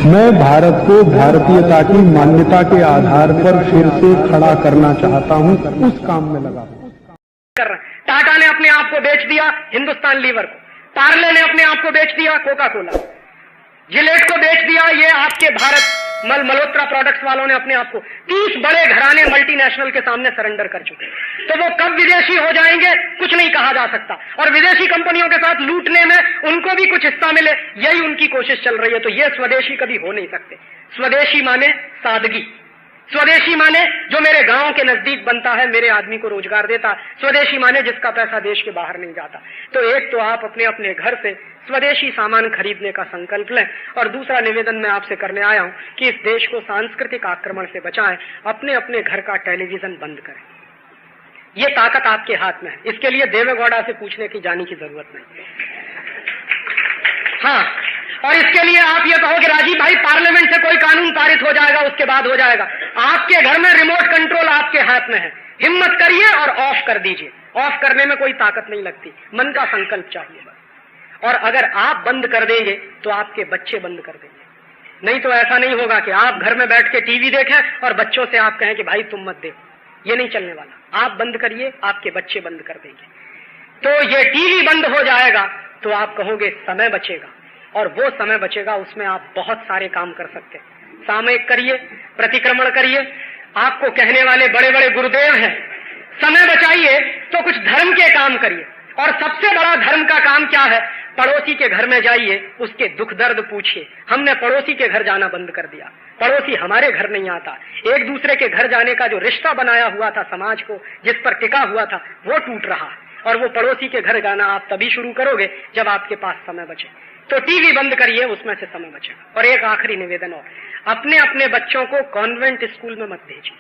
मैं भारत को भारतीयता की मान्यता के आधार पर फिर से खड़ा करना चाहता हूं, उस काम में लगा हूं। टाटा ने अपने आप को बेच दिया हिंदुस्तान लीवर को, पार्ले ने अपने आप को बेच दिया कोका कोला, जिलेट को बेच दिया ये आपके भारत मल्होत्रा प्रोडक्ट्स वालों ने अपने आप को। 30 बड़े घराने मल्टीनेशनल के सामने सरेंडर कर चुके। तो वो कब विदेशी हो जाएंगे कुछ नहीं कहा जा सकता, और विदेशी कंपनियों के साथ लूटने में उनको भी कुछ हिस्सा मिले, यही उनकी कोशिश चल रही है। तो ये स्वदेशी कभी हो नहीं सकते। स्वदेशी माने सादगी, स्वदेशी माने जो मेरे गांव के नजदीक बनता है, मेरे आदमी को रोजगार देता। स्वदेशी माने जिसका पैसा देश के बाहर नहीं जाता। तो एक तो आप अपने अपने घर से स्वदेशी सामान खरीदने का संकल्प लें, और दूसरा निवेदन मैं आपसे करने आया हूं कि इस देश को सांस्कृतिक आक्रमण से बचाएं, अपने अपने घर का टेलीविजन बंद करें। ये ताकत आपके हाथ में है, इसके लिए देवेगौड़ा से पूछने की जाने की जरूरत नहीं। हाँ, और इसके लिए आप ये कहो कि राजीव भाई पार्लियामेंट से कोई कानून पारित हो जाएगा उसके बाद हो जाएगा। आपके घर में रिमोट कंट्रोल आपके हाथ में है, हिम्मत करिए और ऑफ कर दीजिए। ऑफ करने में कोई ताकत नहीं लगती, मन का संकल्प चाहिए बस। और अगर आप बंद कर देंगे तो आपके बच्चे बंद कर देंगे। नहीं तो ऐसा नहीं होगा कि आप घर में बैठ के टीवी देखें और बच्चों से आप कहें कि भाई तुम मत देखो, ये नहीं चलने वाला। आप बंद करिए, आपके बच्चे बंद कर देंगे। तो ये टीवी बंद हो जाएगा तो आप कहोगे समय बचेगा, और वो समय बचेगा उसमें आप बहुत सारे काम कर सकते हैं। सामयिक करिए, प्रतिक्रमण करिए। आपको कहने वाले बड़े बड़े गुरुदेव हैं, समय बचाइए तो कुछ धर्म के काम करिए। और सबसे बड़ा धर्म का काम क्या है? पड़ोसी के घर में जाइए, उसके दुख दर्द पूछिए। हमने पड़ोसी के घर जाना बंद कर दिया, पड़ोसी हमारे घर नहीं आता। एक दूसरे के घर जाने का जो रिश्ता बनाया हुआ था समाज को, जिस पर टिका हुआ था, वो टूट रहा है। और वो पड़ोसी के घर जाना आप तभी शुरू करोगे जब आपके पास समय बचे। तो टीवी बंद करिए, उसमें से समय बचेगा। और एक आखिरी निवेदन और, अपने अपने बच्चों को कॉन्वेंट स्कूल में मत भेजिए।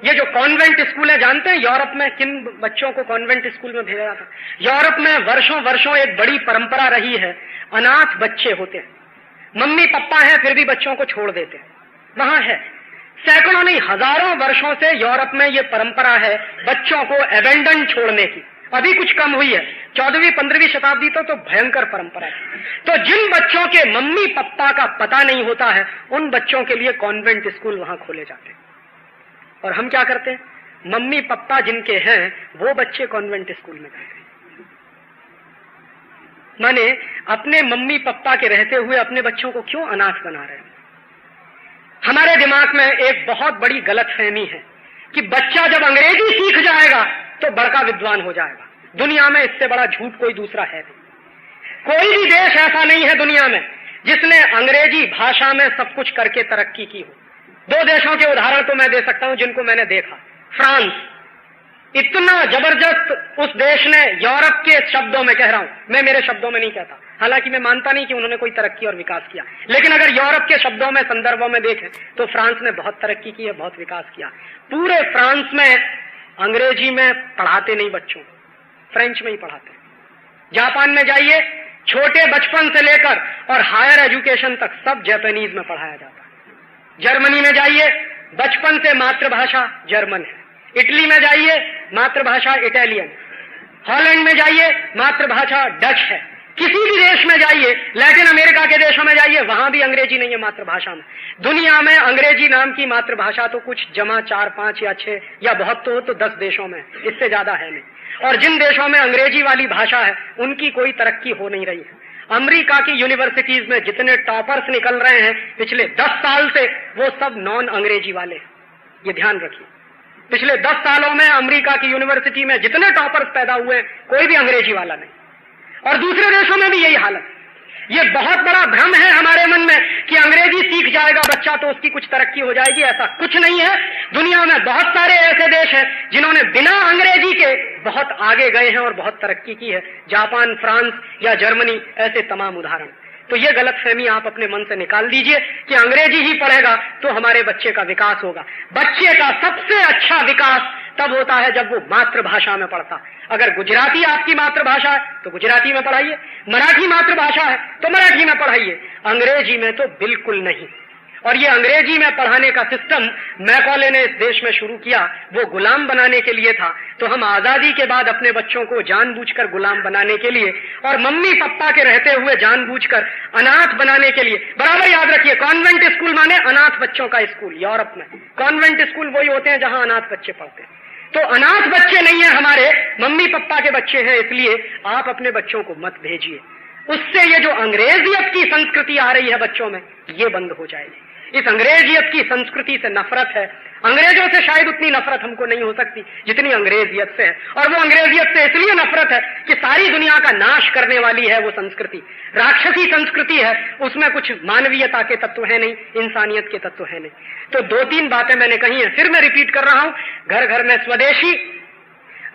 ये जो कॉन्वेंट स्कूल है, जानते हैं यूरोप में किन बच्चों को कॉन्वेंट स्कूल में भेजा जाता है? यूरोप में वर्षों वर्षों एक बड़ी परंपरा रही है, अनाथ बच्चे होते हैं, मम्मी पापा हैं फिर भी बच्चों को छोड़ देते हैं। वहां है, सैकड़ों नहीं हजारों वर्षों से यूरोप में ये परंपरा है बच्चों को एबेंडन छोड़ने की। अभी कुछ कम हुई है, 14वीं 15वीं शताब्दी तो भयंकर परंपरा है। तो जिन बच्चों के मम्मी पापा का पता नहीं होता है, उन बच्चों के लिए कॉन्वेंट स्कूल वहां खोले जाते हैं। और हम क्या करते हैं? मम्मी पापा जिनके हैं वो बच्चे कॉन्वेंट स्कूल में जाते हैं। माने अपने मम्मी पापा के रहते हुए अपने बच्चों को क्यों अनाथ बना रहे हैं? हमारे दिमाग में एक बहुत बड़ी गलतफहमी है कि बच्चा जब अंग्रेजी सीख जाएगा तो बड़का विद्वान हो जाएगा। दुनिया में इससे बड़ा झूठ कोई दूसरा है नहीं। कोई भी देश ऐसा नहीं है दुनिया में जिसने अंग्रेजी भाषा में सब कुछ करके तरक्की की हो। 2 देशों के उदाहरण तो मैं दे सकता हूं जिनको मैंने देखा। फ्रांस, इतना जबरदस्त उस देश ने, यूरोप के शब्दों में कह रहा हूं, मैं मेरे शब्दों में नहीं कहता, हालांकि मैं मानता नहीं कि उन्होंने कोई तरक्की और विकास किया, लेकिन अगर यूरोप के शब्दों में, संदर्भों में देखें तो फ्रांस ने बहुत तरक्की की है, बहुत विकास किया। पूरे फ्रांस में अंग्रेजी में पढ़ाते नहीं बच्चों, फ्रेंच में ही पढ़ाते। जापान में जाइए, छोटे बचपन से लेकर और हायर एजुकेशन तक सब जापानीज में पढ़ाया जाता है। जर्मनी में जाइए, बचपन से मातृभाषा जर्मन है। इटली में जाइए, मातृभाषा इटालियन। हॉलैंड में जाइए, मातृभाषा डच है। किसी भी देश में जाइए, लैटिन अमेरिका के देशों में जाइए, वहां भी अंग्रेजी नहीं है मातृभाषा में। दुनिया में अंग्रेजी नाम की मातृभाषा तो कुछ जमा 4, 5 या 6 या बहुत तो 10 देशों में, इससे ज्यादा है नहीं। और जिन देशों में अंग्रेजी वाली भाषा है उनकी कोई तरक्की हो नहीं रही है। अमेरिका की यूनिवर्सिटीज में जितने टॉपर्स निकल रहे हैं पिछले 10 साल से, वो सब नॉन अंग्रेजी वाले हैं। ये ध्यान रखिए, पिछले 10 सालों में अमेरिका की यूनिवर्सिटी में जितने टॉपर्स पैदा हुए कोई भी अंग्रेजी वाला नहीं। और दूसरे देशों में भी यही हालत। ये बहुत बड़ा भ्रम है हमारे मन में कि अंग्रेजी सीख जाएगा बच्चा तो उसकी कुछ तरक्की हो जाएगी। ऐसा कुछ नहीं है। दुनिया में बहुत सारे ऐसे देश हैं जिन्होंने बिना अंग्रेजी के बहुत आगे गए हैं और बहुत तरक्की की है। जापान, फ्रांस या जर्मनी, ऐसे तमाम उदाहरण। तो ये गलतफहमी आप अपने मन से निकाल दीजिए कि अंग्रेजी ही पढ़ेगा तो हमारे बच्चे का विकास होगा। बच्चे का सबसे अच्छा विकास तब होता है जब वो मातृभाषा में पढ़ता। अगर गुजराती आपकी मातृभाषा है तो गुजराती में पढ़ाइए, मराठी मातृभाषा है तो मराठी में पढ़ाइए, अंग्रेजी में तो बिल्कुल नहीं। और ये अंग्रेजी में पढ़ाने का सिस्टम मैकॉले ने इस देश में शुरू किया, वो गुलाम बनाने के लिए था। तो हम आजादी के बाद अपने बच्चों को जानबूझकर गुलाम बनाने के लिए और मम्मी पापा के रहते हुए जानबूझकर अनाथ बनाने के लिए, बराबर याद रखिए, कॉन्वेंट स्कूल माने अनाथ बच्चों का स्कूल। यूरोप में कॉन्वेंट स्कूल वही होते हैं जहां अनाथ बच्चे पढ़ते हैं। तो अनाथ बच्चे नहीं है हमारे, मम्मी पापा के बच्चे हैं, इसलिए आप अपने बच्चों को मत भेजिए। उससे ये जो अंग्रेजियत की संस्कृति आ रही है बच्चों में, ये बंद हो जाएगी। इस अंग्रेजियत की संस्कृति से नफरत है। अंग्रेजों से शायद उतनी नफरत हमको नहीं हो सकती जितनी अंग्रेजियत से है, और वो अंग्रेजियत से इसलिए नफरत है कि सारी दुनिया का नाश करने वाली है वो संस्कृति, राक्षसी संस्कृति है, उसमें कुछ मानवीयता के तत्व है नहीं, इंसानियत के तत्व है नहीं। तो 2-3 बातें मैंने कही हैं, फिर मैं रिपीट कर रहा हूं। घर घर में स्वदेशी,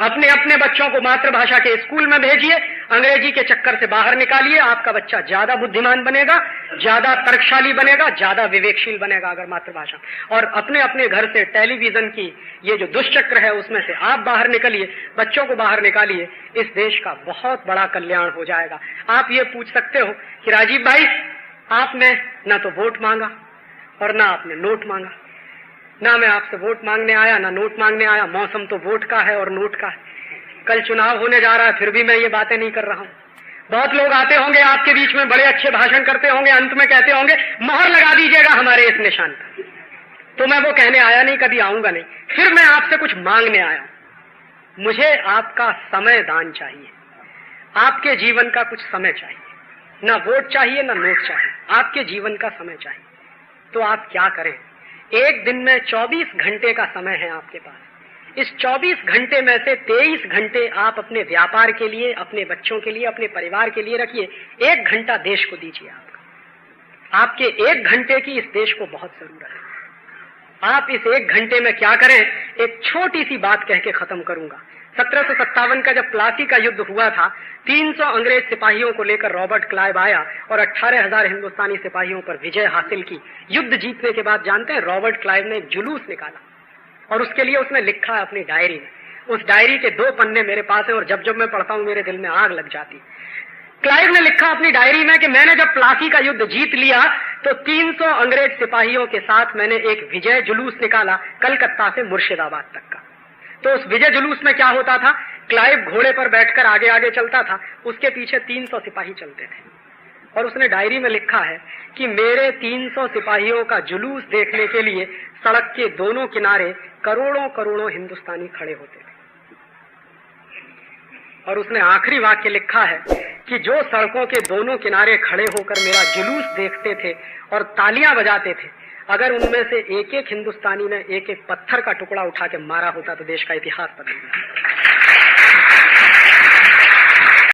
अपने अपने बच्चों को मातृभाषा के स्कूल में भेजिए, अंग्रेजी के चक्कर से बाहर निकालिए। आपका बच्चा ज्यादा बुद्धिमान बनेगा, ज्यादा तर्कशाली बनेगा, ज्यादा विवेकशील बनेगा अगर मातृभाषा। और अपने अपने घर से टेलीविजन की ये जो दुष्चक्र है उसमें से आप बाहर निकलिए, बच्चों को बाहर निकालिए, इस देश का बहुत बड़ा कल्याण हो जाएगा। आप ये पूछ सकते हो कि राजीव भाई, आपने ना तो वोट मांगा और ना आपने नोट मांगा। ना मैं आपसे वोट मांगने आया, ना नोट मांगने आया, मौसम तो वोट का है और नोट का है। कल चुनाव होने जा रहा है, फिर भी मैं ये बातें नहीं कर रहा हूं। बहुत लोग आते होंगे आपके बीच में, बड़े अच्छे भाषण करते होंगे, अंत में कहते होंगे मोहर लगा दीजिएगा हमारे इस निशान पर। तो मैं वो कहने आया नहीं, कभी आऊंगा नहीं। फिर मैं आपसे कुछ मांगने आया। मुझे आपका समय दान चाहिए, आपके जीवन का कुछ समय चाहिए। ना वोट चाहिए, ना नोट चाहिए, आपके जीवन का समय चाहिए। तो आप क्या करें? एक दिन में 24 घंटे का समय है आपके पास। इस 24 घंटे में से 23 घंटे आप अपने व्यापार के लिए, अपने बच्चों के लिए, अपने परिवार के लिए रखिए। 1 घंटा देश को दीजिए। आपके 1 घंटे की इस देश को बहुत जरूरत है। आप इस 1 घंटे में क्या करें? एक छोटी सी बात कह के खत्म करूंगा। 1757 का जब प्लासी का युद्ध हुआ था, 300 अंग्रेज सिपाहियों को लेकर रॉबर्ट क्लाइव आया और 18,000 हिंदुस्तानी सिपाहियों पर विजय हासिल की। युद्ध जीतने के बाद जानते हैं रॉबर्ट क्लाइव ने एक जुलूस निकाला और उसके लिए उसने लिखा है अपनी डायरी में। उस डायरी के 2 पन्ने मेरे पास है और जब जब मैं पढ़ता हूं मेरे दिल में आग लग जाती। क्लाइव ने लिखा अपनी डायरी में कि मैंने जब प्लासी का युद्ध जीत लिया तो 300 अंग्रेज सिपाहियों के साथ मैंने एक विजय जुलूस निकाला, कलकत्ता से मुर्शिदाबाद तक का। तो उस विजय जुलूस में क्या होता था? क्लाइव घोड़े पर बैठकर आगे आगे चलता था, उसके पीछे 300 सिपाही चलते थे। और उसने डायरी में लिखा है कि मेरे 300 सिपाहियों का जुलूस देखने के लिए सड़क के दोनों किनारे करोड़ों करोड़ों हिंदुस्तानी खड़े होते थे। और उसने आखिरी वाक्य लिखा है कि जो सड़कों के दोनों किनारे खड़े होकर मेरा जुलूस देखते थे और तालियां बजाते थे, अगर उनमें से एक एक हिंदुस्तानी ने एक एक पत्थर का टुकड़ा उठा के मारा होता तो देश का इतिहास बदल जाता।